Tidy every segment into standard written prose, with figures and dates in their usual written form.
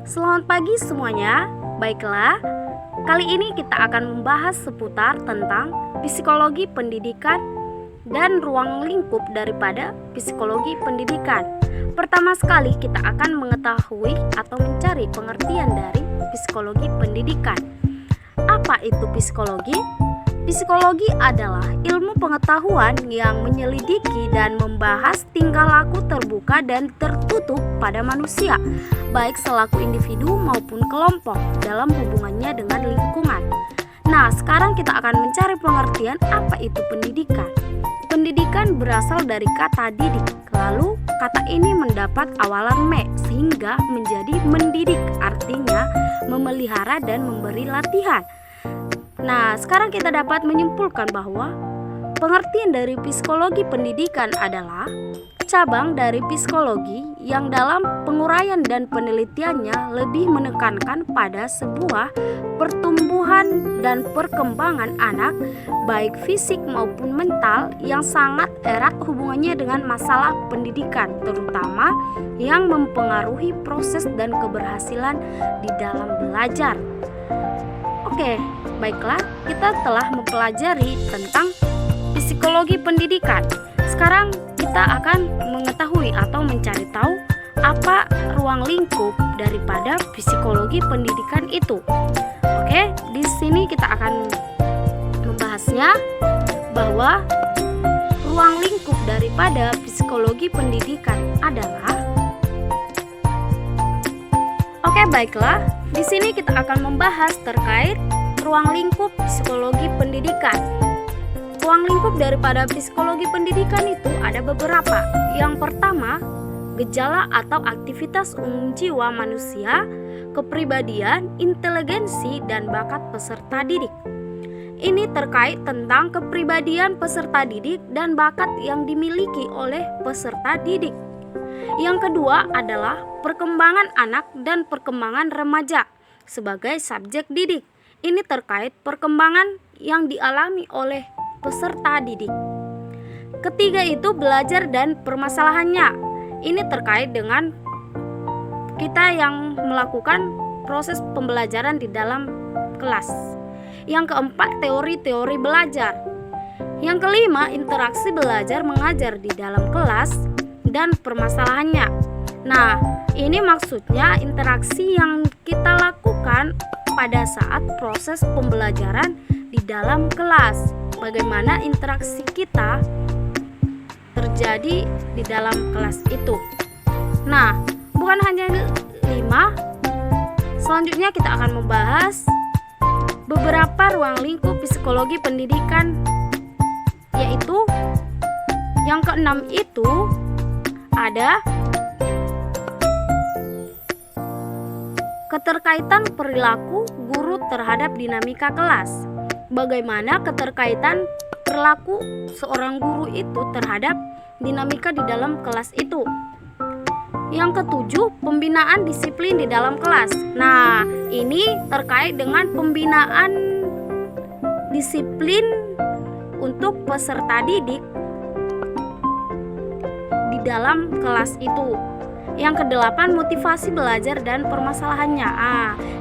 Selamat pagi semuanya. Baiklah, kali ini kita akan membahas seputar tentang psikologi pendidikan dan ruang lingkup daripada psikologi pendidikan. Pertama sekali kita akan mengetahui atau mencari pengertian dari psikologi pendidikan. Apa itu psikologi? Psikologi adalah ilmu pengetahuan yang menyelidiki dan membahas tingkah laku terbuka dan tertutup pada manusia, baik selaku individu maupun kelompok dalam hubungannya dengan lingkungan. Nah, sekarang kita akan mencari pengertian apa itu pendidikan. Pendidikan berasal dari kata didik, lalu kata ini mendapat awalan me sehingga menjadi mendidik, artinya memelihara dan memberi latihan. Nah, sekarang kita dapat menyimpulkan bahwa pengertian dari psikologi pendidikan adalah cabang dari psikologi yang dalam penguraian dan penelitiannya lebih menekankan pada sebuah pertumbuhan dan perkembangan anak, baik fisik maupun mental, yang sangat erat hubungannya dengan masalah pendidikan, terutama yang mempengaruhi proses dan keberhasilan di dalam belajar. Oke, baiklah, kita telah mempelajari tentang psikologi pendidikan. Sekarang kita akan mengetahui atau mencari tahu apa ruang lingkup daripada psikologi pendidikan itu. Oke, di sini kita akan membahasnya bahwa ruang lingkup daripada psikologi pendidikan adalah. Oke, baiklah. Di sini kita akan membahas terkait ruang lingkup psikologi pendidikan. Ruang lingkup daripada psikologi pendidikan itu ada beberapa. Yang pertama, gejala atau aktivitas umum jiwa manusia, kepribadian, inteligensi, dan bakat peserta didik. Ini terkait tentang kepribadian peserta didik dan bakat yang dimiliki oleh peserta didik. Yang kedua adalah perkembangan anak dan perkembangan remaja sebagai subjek didik. Ini terkait perkembangan yang dialami oleh peserta didik. Ketiga itu belajar dan permasalahannya. Ini terkait dengan kita yang melakukan proses pembelajaran di dalam kelas. Yang keempat, teori-teori belajar. Yang kelima, interaksi belajar mengajar di dalam kelas dan permasalahannya. Nah, ini maksudnya interaksi yang kita lakukan pada saat proses pembelajaran di dalam kelas. Bagaimana interaksi kita terjadi di dalam kelas itu. Nah, bukan hanya 5. Selanjutnya kita akan membahas beberapa ruang lingkup psikologi pendidikan, yaitu yang keenam itu ada keterkaitan perilaku guru terhadap dinamika kelas. Bagaimana keterkaitan perilaku seorang guru itu terhadap dinamika di dalam kelas itu. Yang ketujuh, pembinaan disiplin di dalam kelas. Nah, ini terkait dengan pembinaan disiplin untuk peserta didik di dalam kelas itu. Yang kedelapan, motivasi belajar dan permasalahannya.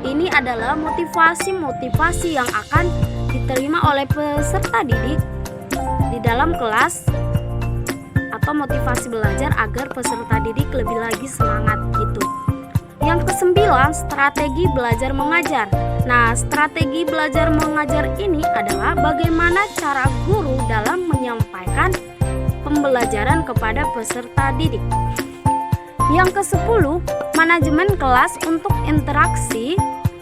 Ini adalah motivasi yang akan diterima oleh peserta didik di dalam kelas, atau motivasi belajar agar peserta didik lebih lagi semangat gitu. Yang kesembilan, strategi belajar mengajar. Nah, strategi belajar mengajar ini adalah bagaimana cara guru dalam menyampaikan pembelajaran kepada peserta didik. Yang ke-10, manajemen kelas untuk interaksi,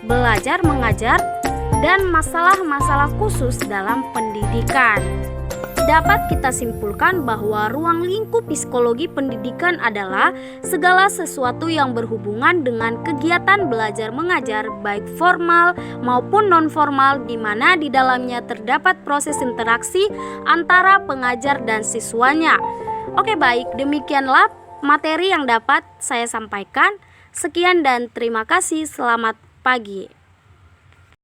belajar mengajar, dan masalah-masalah khusus dalam pendidikan. Dapat kita simpulkan bahwa ruang lingkup psikologi pendidikan adalah segala sesuatu yang berhubungan dengan kegiatan belajar mengajar, baik formal maupun non-formal, di mana di dalamnya terdapat proses interaksi antara pengajar dan siswanya. Oke, baik, demikianlah materi yang dapat saya sampaikan. Sekian dan terima kasih. Selamat pagi.